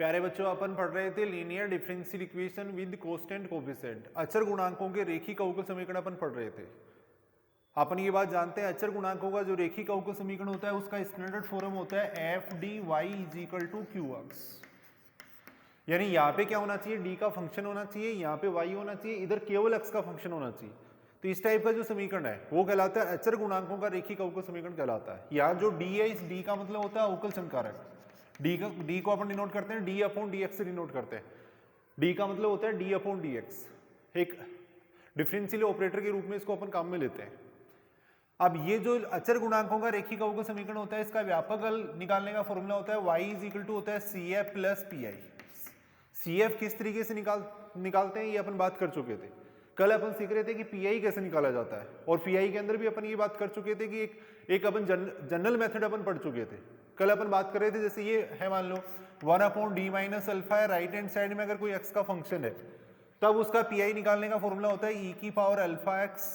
प्यारे बच्चों, अपन पढ़ रहे थे linear differential equation with constant coefficient. अचर गुणांकों के रेखिक अवकल समीकरण अपन पढ़ रहे थे। अपन ये बात जानते हैं, अचर गुणांकों का जो रेखिक अवकल समीकरण होता है उसका स्टैंडर्ड फॉर्म होता है F D Y is equal to Q X. यानी यहाँ पे क्या होना चाहिए, डी का फंक्शन होना चाहिए, यहाँ पे वाई होना चाहिए, इधर केवल एक्स का फंक्शन होना चाहिए। तो इस टाइप का जो समीकरण है वो कहलाता है अचर गुणांकों का रेखिक अवकल समीकरण कहलाता है। यहाँ जो डी है, इस डी का मतलब होता है अवकल संकारक। डी को अपन डिनोट करते हैं डी अपॉन डी एक्स से डिनोट करते हैं। डी का मतलब होता है डी अपॉन डी एक्स, एक डिफरेंशियल ऑपरेटर के रूप में इसको अपन काम में लेते हैं। अब ये जो अचर गुणांकों का रेखिक अवकल समीकरण होता है, इसका व्यापक हल निकालने का फॉर्मूला होता है y इज इक्वल टू होता है C F plus P I. सी एफ किस तरीके से निकालते हैं ये अपन बात कर चुके थे। कल अपन सीख रहे थे कि पी आई कैसे निकाला जाता है, और पी आई के अंदर भी अपन ये बात कर चुके थे कि एक अपन जनरल मेथड अपन पढ़ चुके थे। कल अपन बात कर रहे थे, जैसे ये है, मान लो 1 अपॉन डी माइनस अल्फा है, राइट हैंड साइड में अगर कोई एक्स का फंक्शन है तब उसका पी आई निकालने का फॉर्मूला होता है ई की power alpha X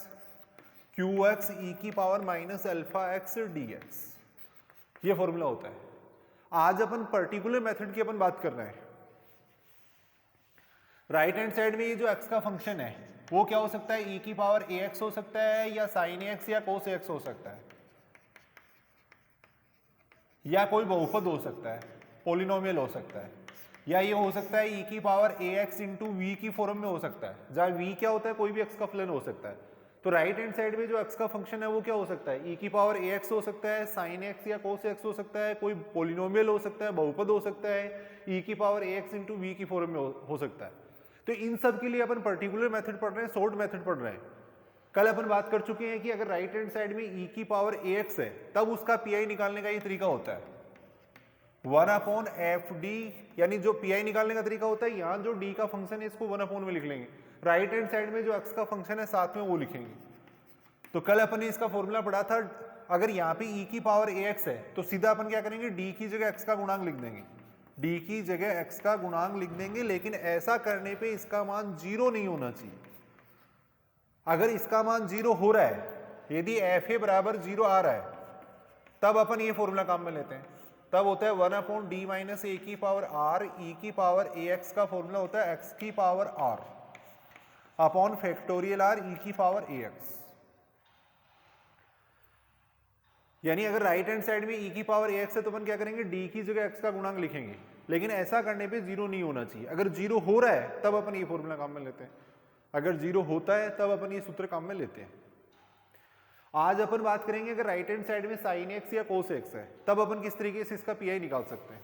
Q X E की power minus alpha X D X, ये फॉर्मूला होता है। आज अपन पर्टिकुलर मेथड की अपन बात कर रहे हैं। राइट हैंड साइड में ये जो एक्स का फंक्शन है वो क्या हो सकता है, ई की पावर ए एक्स हो सकता है, या साइन ए एक्स या कोस एक्स हो सकता है, या कोई बहुपद हो सकता है, पोलिनोमियल हो सकता है, या ये हो सकता है ई की power A X into V की फॉर्म में हो सकता है, जहाँ वी क्या होता है, कोई भी एक्स का फलन हो सकता है। तो राइट हैंड साइड में जो एक्स का फंक्शन है वो क्या हो सकता है, ई की पावर ए एक्स हो सकता है, साइन एक्स या कोस एक्स हो सकता है, कोई पोलिनोमियल हो सकता है, बहुपद हो सकता है, ई की power A X into V की फॉर्म में हो सकता है। तो इन सब के लिए अपन पर्टिकुलर मेथड पढ़ रहे हैं, शॉर्ट मेथड पढ़ रहे हैं। कल अपन बात कर चुके हैं कि अगर राइट हैंड साइड में ई की पावर ए एक्स है तब उसका पी आई निकालने का ये तरीका होता है 1 अपॉन एफ डी, यानी जो पी आई निकालने का तरीका होता है, यहाँ जो डी का फंक्शन है इसको 1 अपॉन में लिख लेंगे, राइट हैंड साइड में जो एक्स का फंक्शन है साथ में वो लिखेंगे। तो कल अपन ने इसका फॉर्मूला पढ़ा था, अगर यहाँ पे ई की पावर ए एक्स है तो सीधा अपन क्या करेंगे, डी की जगह एक्स का गुणांक लिख देंगे, डी की जगह एक्स का गुणांक लिख देंगे। लेकिन ऐसा करने पे इसका मान 0 नहीं होना चाहिए। अगर इसका मान 0 हो रहा है, यदि एफ ए बराबर 0 आ रहा है, तब अपन ये फॉर्मूला काम में लेते हैं। तब होता है 1 अपॉन डी माइनस ए की पावर आर ई की पावर ए एक्स का फॉर्मूला होता है एक्स की power R upon factorial R E की पावर ए एक्स। यानी अगर राइट हैंड साइड में ई की पावर ए एक्स है तो अपन क्या करेंगे, डी की जगह एक्स का गुणांक लिखेंगे। लेकिन ऐसा करने पे 0 नहीं होना चाहिए। अगर 0 हो रहा है तब अपन ये फॉर्मूला काम में लेते हैं, अगर 0 होता है तब अपन ये सूत्र काम में लेते हैं। आज अपन बात करेंगे अगर राइट हैंड साइड में साइन एक्स या कोस एक्स है तब अपन किस तरीके से इसका पी आई निकाल सकते हैं।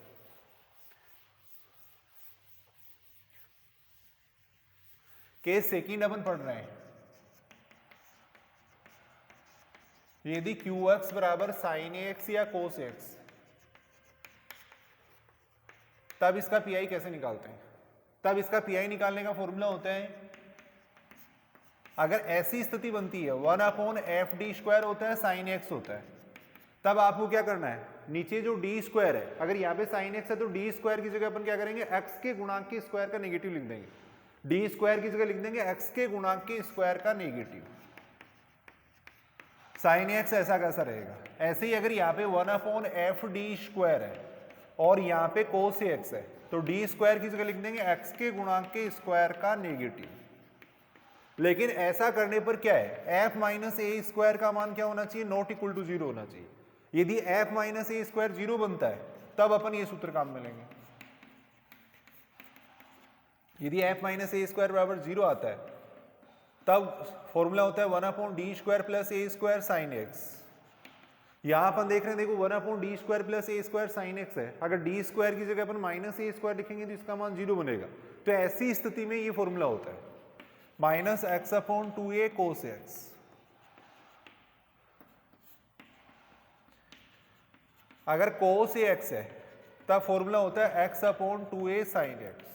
केस सेकंड अपन पढ़ रहे हैं, यदि क्यू एक्स बराबर साइन एक्स या कोस एक्स, तब इसका पी आई कैसे निकालते हैं। तब इसका पी आई निकालने का फॉर्मूला होता है, अगर ऐसी स्थिति बनती है 1 अपॉन एफ डी स्क्वायर होता है, साइन एक्स होता है, तब आपको क्या करना है, नीचे जो डी स्क्वायर है, अगर यहाँ पे साइन एक्स है तो डी स्क्वायर की जगह अपन क्या करेंगे, एक्स के गुणांक के स्क्वायर का नेगेटिव लिख देंगे। डी स्क्वायर की जगह लिख देंगे एक्स के गुणांक के स्क्वायर का नेगेटिव। साइन एक्स ऐसा कैसा रहेगा, ऐसे ही अगर यहाँ पे 1 अपॉन एफ डी स्क्वायर है और यहाँ पे कोस एक्स है तो डी स्क्वायर की जगह लिख देंगे एक्स के गुणांक के स्क्वायर का नेगेटिव। लेकिन ऐसा करने पर क्या है, एफ माइनस ए स्क्वायर का मान क्या होना चाहिए, नॉट इक्वल टू 0 होना चाहिए। यदि एफ माइनस ए स्क्वायर 0 बनता है तब अपन ये सूत्र काम में लेंगे। यदि एफ माइनस ए स्क्वायर बराबर 0 आता है तब फॉर्मूला होता है 1 अपॉन डी स्क्वायर प्लस ए स्क्वायर साइन एक्स। यहां अपन देख रहे हैं, देखो 1 अपॉन डी स्क्वायर प्लस ए स्क्वायर साइन एक्स है, अगर डी स्क्वायर की जगह अपन माइनस ए स्क्वायर लिखेंगे तो इसका मान 0 बनेगा। तो ऐसी स्थिति में ये फॉर्मूला होता है minus x upon 2a cos x. अगर कोस ए एक्स है तब फॉर्मूला होता है x upon 2a sine x,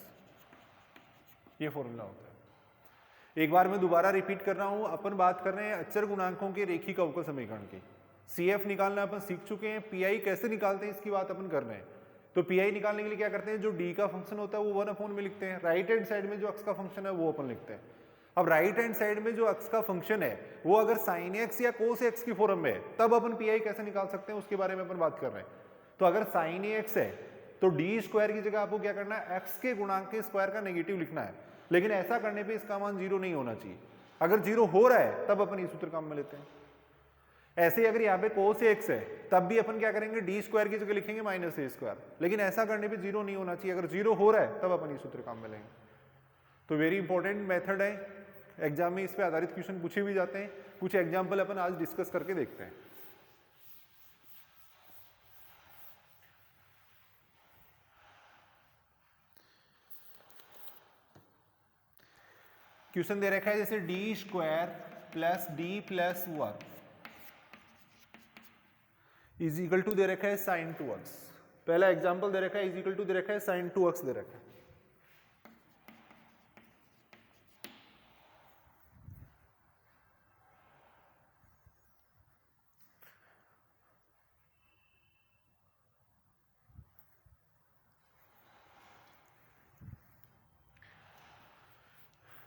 ये फॉर्मूला होता है। एक बार मैं दोबारा रिपीट कर रहा हूं, अपन बात कर रहे हैं अचर गुणांकों के रेखिक अवकल समीकरण की। CF निकालना अपन सीख चुके हैं, PI कैसे निकालते हैं इसकी बात अपन कर रहे हैं। तो PI निकालने के लिए क्या करते हैं, जो D का फंक्शन होता है वो 1 अपॉन में लिखते हैं, राइट हैंड साइड में जो x का फंक्शन है वो अपन लिखते हैं। अब राइट हैंड साइड में जो x का फंक्शन है वो अगर साइन एक्स या कोस एक्स की फॉर्म में है तब अपन PI कैसे निकाल सकते हैं उसके बारे में अपन बात कर रहे हैं। तो अगर साइन एक्स है तो डी स्क्वायर की जगह आपको क्या करना है, एक्स के गुणांक के स्क्वायर का नेगेटिव लिखना है। लेकिन ऐसा करने पे इसका मान 0 नहीं होना चाहिए। अगर 0 हो रहा है तब अपन ये सूत्र काम में लेते हैं। ऐसे ही अगर यहाँ पे cos x है तब भी अपन क्या करेंगे, डी स्क्वायर की जगह लिखेंगे माइनस ए स्क्वायर। लेकिन ऐसा करने पे 0 नहीं होना चाहिए। अगर 0 हो रहा है तब अपन ये सूत्र काम में लेंगे। तो वेरी इंपॉर्टेंट मेथड है, एग्जाम में इस पे आधारित क्वेश्चन पूछे भी जाते हैं। कुछ एग्जाम्पल अपन आज डिस्कस करके देखते हैं। क्वेश्चन दे रखा है जैसे D square plus D plus 1 is equal to दे रखा है साइन 2x। पहला एग्जांपल दे रखा है इज इक्वल टू दे रखा है साइन 2x दे रखा है।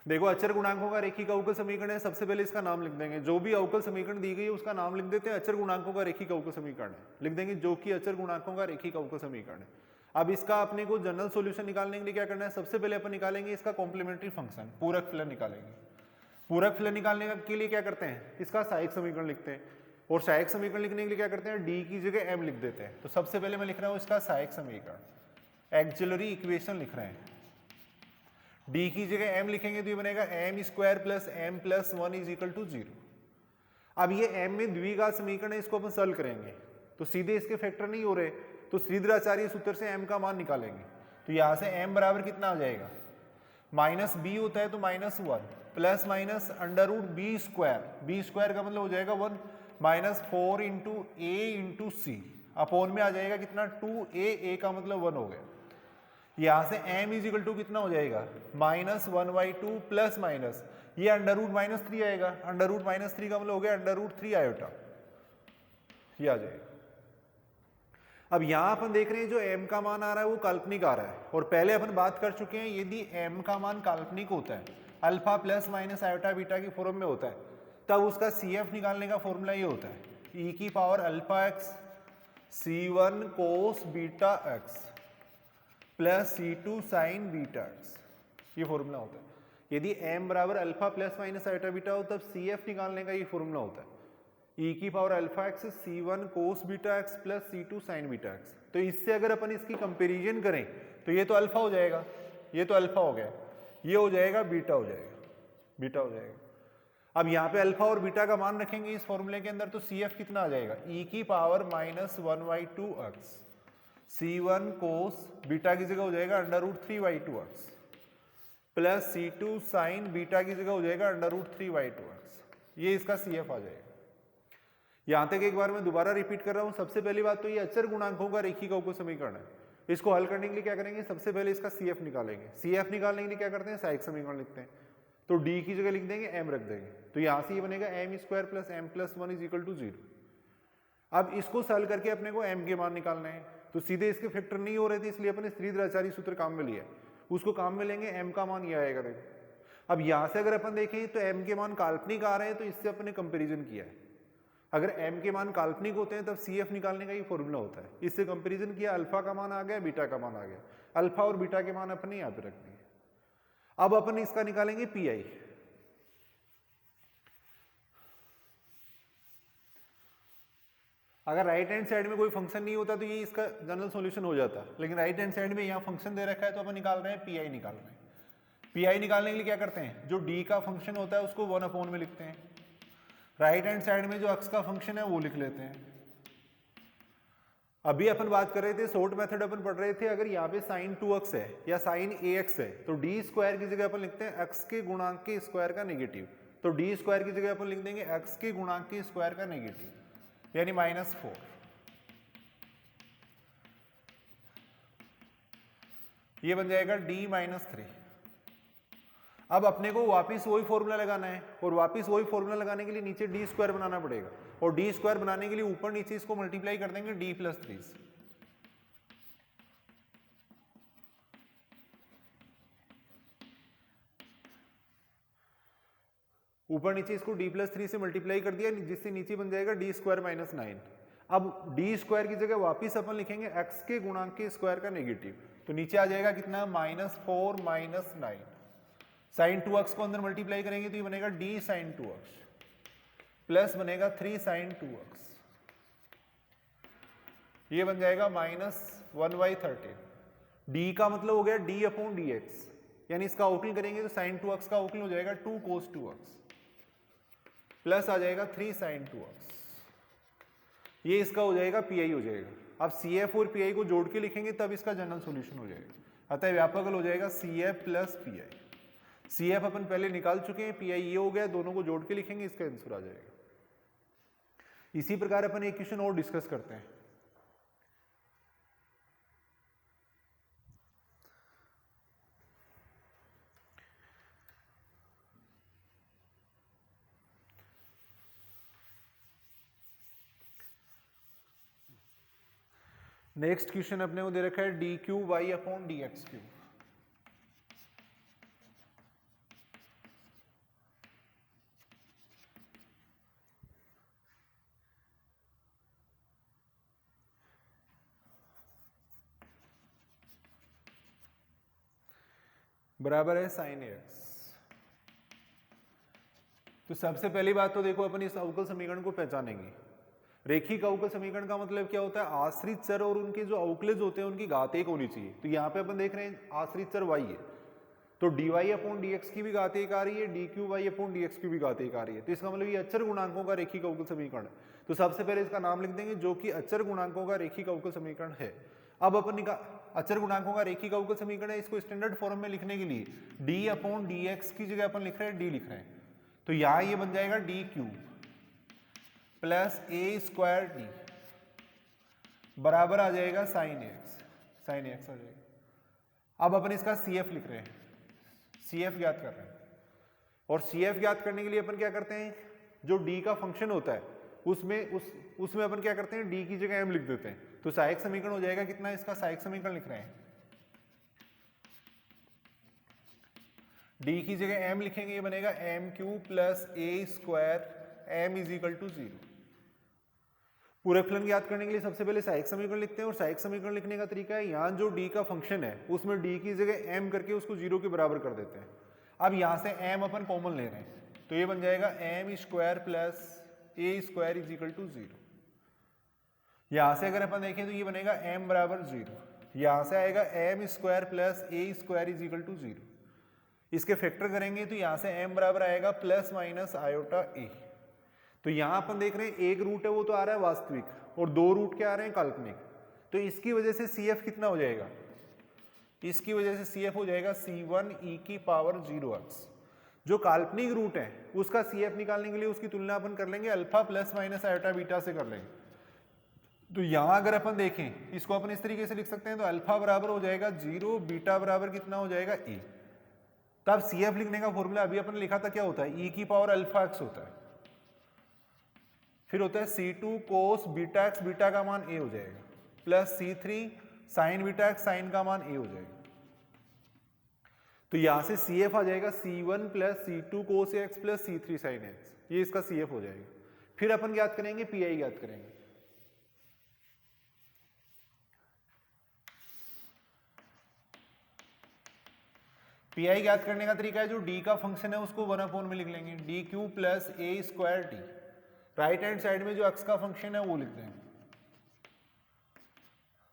देखो अचर गुणांकों का रेखीय अवकल समीकरण है। सबसे पहले इसका नाम लिख देंगे। जो भी अवकल समीकरण दी गई है उसका नाम लिख देते हैं। अचर गुणांकों का रेखीय अवकल समीकरण है, लिख देंगे जो कि अचर गुणांकों का रेखीय अवकल समीकरण है। अब इसका अपने को जनरल सॉल्यूशन निकालने के लिए क्या करना है, सबसे पहले अपन निकालेंगे इसका कॉम्प्लीमेंट्री फंक्शन, पूरक फलन निकालेंगे। पूरक फलन निकालने के लिए क्या करते हैं, इसका सहायक समीकरण लिखते हैं। और सहायक समीकरण लिखने के लिए क्या करते हैं, डी की जगह एम लिख देते हैं। तो सबसे पहले मैं लिख रहा हूँ इसका सहायक समीकरण, एक्सिलरी इक्वेशन लिख रहे हैं। डी की जगह एम लिखेंगे तो ये बनेगा M square plus M plus 1 is equal to 0। अब ये एम में द्विघात समीकरण है, इसको अपन सॉल्व करेंगे तो सीधे इसके फैक्टर नहीं हो रहे, तो श्रीधराचार्य सूत्र से एम का मान निकालेंगे। तो यहाँ से एम बराबर कितना आ जाएगा, माइनस बी होता है तो minus 1 plus minus under root B square का मतलब हो जाएगा 1 minus 4 into A into C upon में आ जाएगा कितना 2a का मतलब 1 हो गया। यहां से m इज इक्वल टू कितना हो जाएगा माइनस 1/2 प्लस माइनस ये अंडर रूट माइनस 3 आएगा। अंडर रूट माइनस 3 का मतलब हो गया अंडर रूट 3 आयोटा, ये आ जाएगा। अब यहां अपन देख रहे हैं जो m का मान आ रहा है वो काल्पनिक आ रहा है। और पहले अपन बात कर चुके हैं यदि m का मान काल्पनिक होता है, alpha plus minus iota beta की फॉर्म में होता है, तब उसका CF निकालने का फॉर्मूला ये होता है e की power alpha x c1 cos beta x plus c2 sine beta x, ये फॉर्मूला होता है। यदि m बराबर alpha plus minus iota beta हो तब CF निकालने का ये फॉर्मूला होता है e की power alpha x c1 cos beta x plus c2 sine beta x। तो इससे अगर अपन इसकी कंपैरिजन करें तो ये तो अल्फा हो जाएगा, ये तो अल्फा हो गया, ये हो जाएगा बीटा हो जाएगा, बीटा हो जाएगा। अब यहाँ पे अल्फा और बीटा का मान रखेंगे इस फॉर्मूले के अंदर तो CF कितना आ जाएगा e की power minus 1/2x c1 cos beta की जगह हो जाएगा under root 3/2x plus c2 sine beta की जगह हो जाएगा अंडर रूट 3/2x, ये इसका CF आ जाएगा। यहां तक एक बार मैं दोबारा रिपीट कर रहा हूं। सबसे पहली बात तो ये अचर गुणांकों का रेखीय अवकल समीकरण है। इसको हल करने के लिए क्या करेंगे, सबसे पहले इसका CF निकालेंगे। CF निकालने के लिए क्या करते हैं, सहायक समीकरण लिखते हैं। तो d की जगह लिख देंगे m रख देंगे, तो यहां से ये बनेगा m square plus m plus 1 is equal to 0। अब इसको सॉल्व करके अपने को m के मान निकालना है, तो सीधे इसके फैक्टर नहीं हो रहे थे इसलिए अपने श्रीधराचार्य सूत्र काम में लिया, उसको काम में लेंगे। m का मान ये आएगा। देखो अब यहां से अगर अपन देखें तो m के मान काल्पनिक आ रहे हैं, तो इससे अपने कंपेरिजन किया है। अगर m के मान काल्पनिक होते हैं तब CF निकालने का ये फॉर्मूला होता है। इससे कंपेरिजन किया, अल्फा का मान आ गया, बीटा का मान आ गया। अल्फा और बीटा के मान अपने यहाँ पे रख दिए। अब अपन इसका निकालेंगे PI। अगर राइट हैंड साइड में कोई फंक्शन नहीं होता तो ये इसका जनरल सॉल्यूशन हो जाता, लेकिन राइट हैंड साइड में यहाँ फंक्शन दे रखा है तो अपन निकाल रहे हैं PI निकाल रहे हैं। PI निकालने के लिए क्या करते हैं, जो D का फंक्शन होता है उसको 1 अपॉन में लिखते हैं। राइट हैंड साइड में जो x का फंक्शन है वो लिख लेते हैं। अभी अपन बात कर रहे थे, शॉर्ट मेथड अपन पढ़ रहे थे, अगर यहाँ पे साइन 2x है या साइन AX है तो डी स्क्वायर की जगह अपन लिखते हैं x के गुणांक के स्क्वायर का नेगेटिव। तो डी स्क्वायर की जगह अपन लिख देंगे x के गुणांक के स्क्वायर का नेगेटिव यानी -4। ये बन जाएगा d-3। अब अपने को वापस वही फॉर्मूला लगाना है, और वापस वही फॉर्मूला लगाने के लिए नीचे डी स्क्वायर बनाना पड़ेगा, और डी स्क्वायर बनाने के लिए ऊपर नीचे इसको मल्टीप्लाई कर देंगे d+3 से। ऊपर नीचे इसको d+3 से मल्टीप्लाई कर दिया, जिससे नीचे बन जाएगा d² - 9। अब डी स्क्वायर की जगह वापिस अपन लिखेंगे एक्स के गुणांक के स्क्वायर का नेगेटिव, तो नीचे आ जाएगा कितना -4 - 9। साइन 2x को अंदर मल्टीप्लाई करेंगे तो ये बनेगा d sin 2x प्लस बनेगा 3 sin 2x, ये बन जाएगा -1/13। d का मतलब हो गया d/dx, यानी इसका अवकलन करेंगे तो sin 2x का अवकलन हो जाएगा 2 cos 2x प्लस आ जाएगा 3 sin 2x, ये इसका हो जाएगा पीआई हो जाएगा। अब CF और पीआई को जोड़ के लिखेंगे तब इसका जनरल सॉल्यूशन हो जाएगा, अतः व्यापक हल हो जाएगा CF प्लस पीआई। CF अपन पहले निकाल चुके हैं, पीआई ये हो गया, दोनों को जोड़ के लिखेंगे, इसका आंसर आ जाएगा। इसी प्रकार अपन एक क्वेश्चन और डिस्कस करते हैं। नेक्स्ट क्वेश्चन अपने को दे रखा है dqy/dx3। बराबर है sin x। तो सबसे पहली बात तो देखो अपन इस अवकल समीकरण को पहचानेंगे। रेखिक अवकल समीकरण का मतलब क्या होता है, आश्रित चर और उनके जो अवकलज होते हैं उनकी घात एक होनी चाहिए। तो यहाँ पे अपन देख रहे हैं आश्रित चर y है, तो dy/dx की भी घात एक आ रही है, dqy/dx की भी घात एक आ रही है, तो इसका मतलब ये अचर गुणांकों का रेखिक अवकल समीकरण है। तो सबसे पहले इसका नाम लिख देंगे जो कि अचर गुणांकों का रेखिक अवकल समीकरण है। अब अपन अचर गुणांकों का रेखिक अवकल समीकरण है, इसको स्टैंडर्ड फॉर्म में लिखने के लिए d/dx की जगह अपन लिख रहे हैं d लिख रहे हैं, तो यहाँ ये बन जाएगा d³ प्लस a² d बराबर आ जाएगा sin x आ जाएगा। अब अपन इसका CF लिख रहे हैं, CF ज्ञात कर रहे हैं, और CF ज्ञात करने के लिए अपन क्या करते हैं, जो d का फंक्शन होता है उसमें अपन क्या करते हैं, d की जगह m लिख देते हैं, तो सहायक समीकरण हो जाएगा कितना, इसका सहायक समीकरण लिख रहे हैं, d की जगह m लिखेंगे, ये बनेगा m³ प्लस a² m = 0। पूरे फलन ज्ञात करने के लिए सबसे पहले सहायक समीकरण लिखते हैं, और सहायक समीकरण लिखने का तरीका है, यहाँ जो d का फंक्शन है उसमें d की जगह m करके उसको 0 के बराबर कर देते हैं। अब यहाँ से m अपन कॉमन ले रहे हैं, तो ये बन जाएगा m² प्लस a² = 0। यहाँ से अगर अपन देखें तो ये बनेगा m बराबर 0, यहाँ से आएगा m² प्लस a² = 0। इसके फैक्टर करेंगे तो यहाँ से m बराबर आएगा प्लस माइनस आयोटा a। तो यहाँ अपन देख रहे हैं एक रूट है वो तो आ रहा है वास्तविक, और दो रूट क्या आ रहे हैं काल्पनिक, तो इसकी वजह से CF कितना हो जाएगा, इसकी वजह से CF हो जाएगा c1e⁻⁴x। जो काल्पनिक रूट है उसका CF निकालने के लिए उसकी तुलना अपन कर लेंगे alpha plus minus iota beta से कर लेंगे। तो यहाँ अगर अपन देखें इसको अपन इस तरीके से लिख सकते हैं, तो अल्फा बराबर हो जाएगा 0, बीटा बराबर कितना हो जाएगा a। तब CF लिखने का फॉर्मूला अभी अपन लिखा था, क्या होता है, e⁻⁴x होता है, फिर होता है c2 cos βx, बीटा का मान a हो जाएगा, plus c3 sin βx, sign का मान a हो जाएगा। तो यहां से CF आ जाएगा c1 plus c2 cos x plus c3 sin x, ये इसका CF हो जाएगा। फिर अपन ज्ञात करेंगे PI ज्ञात करेंगे। PI ज्ञात करने का तरीका है, जो d का फंक्शन है उसको 1/4 में लिख लेंगे, d³ plus a² t। Right hand side में जो x का फंक्शन है वो लिख देंगे,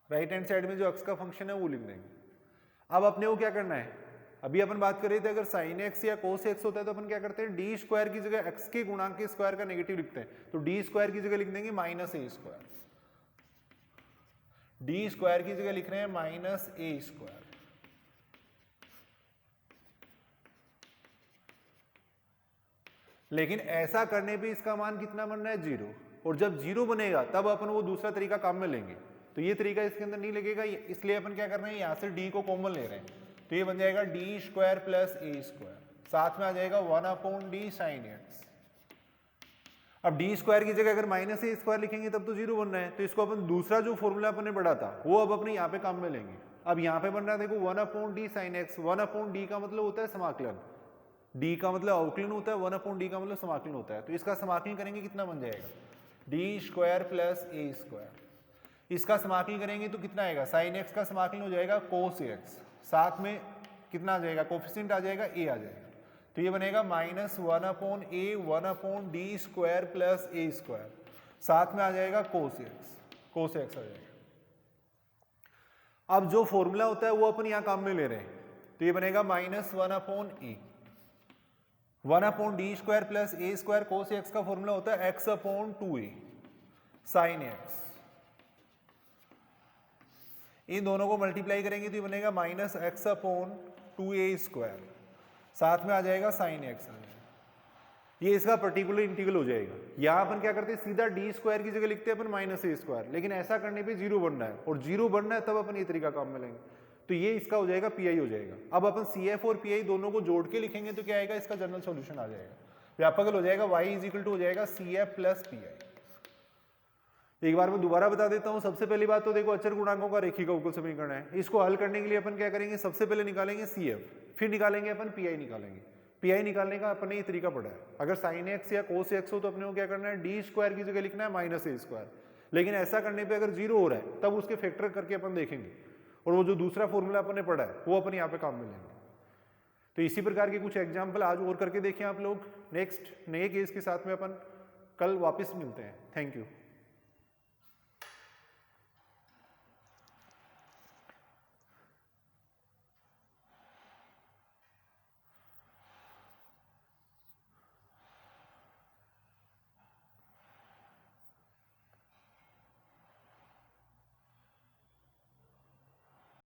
राइट हैंड साइड में जो x का फंक्शन है वो लिख देंगे। अब अपने को क्या करना है, अभी अपन बात कर रहे थे अगर sin x या cos x होता है तो अपन क्या करते हैं, d² की जगह x के गुणांक के स्क्वायर का नेगेटिव लिखते हैं, तो d² की जगह लिख देंगे -a², d² की जगह लिख रहे हैं -a²। लेकिन ऐसा करने पे इसका मान कितना बन रहा है, 0, और जब 0 बनेगा तब अपन वो दूसरा तरीका काम में लेंगे, तो ये तरीका इसके अंदर नहीं लगेगा, इसलिए अपन क्या कर रहे हैं, यहाँ से d को कॉमन ले रहे हैं, तो ये बन जाएगा d² प्लस a², साथ में आ जाएगा 1/d sin x। अब d² की जगह अगर -a² लिखेंगे तब तो 0 बन रहा है, तो इसको अपन दूसरा जो फॉर्मूला अपन ने पढ़ा था वो अब अपने यहाँ पे काम में लेंगे। अब यहाँ पे बन रहा है देखो 1/d sin x, 1/d का मतलब होता है समाकलन, d का मतलब अवकलन होता है, 1/d का मतलब समाकलन होता है, तो इसका समाकलन करेंगे कितना बन जाएगा, डी स्क्वायर प्लस ए स्क्वायर। इसका समाकलन करेंगे तो कितना आएगा, साइन एक्स का समाकलन हो जाएगा कोस एक्स, साथ में कितना आ जाएगा, कोफिशिएंट आ जाएगा ए आ जाएगा, तो ये बनेगा -1/a 1/d स्क्वायर प्लस ए स्क्वायर, साथ में आ जाएगा कोस एक्स आ जाएगा। अब जो फॉर्मूला होता है वो अपन यहाँ काम में ले रहे हैं, तो ये बनेगा -1/a 1/d स्क्वायर प्लस ए स्क्वायर, कोस एक्स का फॉर्मूला होता है x/2a साइन एक्स। इन दोनों को मल्टीप्लाई करेंगे तो ये बनेगा -x/2a स्क्वायर, साथ में आ जाएगा साइन एक्स आ जाएगा। ये इसका पर्टिकुलर इंटीग्रल हो जाएगा। यहाँ अपन क्या करते हैं, सीधा डी स्क्वायर की जगह लिखते हैं अपन -a स्क्वायर, लेकिन ऐसा करने पे जीरो बनना है, और जीरो बनना है तब अपन ये तरीका काम में लेंगे, तो ये इसका हो जाएगा पी आई हो जाएगा। अब अपन सी एफ और पी आई दोनों को जोड़ के लिखेंगे तो क्या आएगा, इसका जनरल सॉल्यूशन आ जाएगा, व्यापक हो जाएगा y = हो जाएगा C F plus P I. एक बार मैं दोबारा बता देता हूं। सबसे पहली बात तो देखो अचर गुणांकों का रेखीय अवकल समीकरण है, इसको हल करने के लिए अपन क्या करेंगे, सबसे पहले निकालेंगे सी एफ, फिर निकालेंगे अपन पी आई निकालेंगे। पी आई निकालने का अपने ये तरीका पड़ा है, अगर साइन एक्स या कोस एक्स हो तो अपने को क्या करना है, डी स्क्वायर की जगह लिखना है -a स्क्वायर, लेकिन ऐसा करने पे अगर जीरो हो रहा है तब उसके फैक्टर करके अपन देखेंगे, और वो जो दूसरा फॉर्मूला अपन ने पढ़ा है वो अपन यहाँ पे काम में लेंगे। तो इसी प्रकार के कुछ एग्जाम्पल आज और करके देखें आप लोग। नेक्स्ट नए केस के साथ में अपन कल वापस मिलते हैं। Thank you.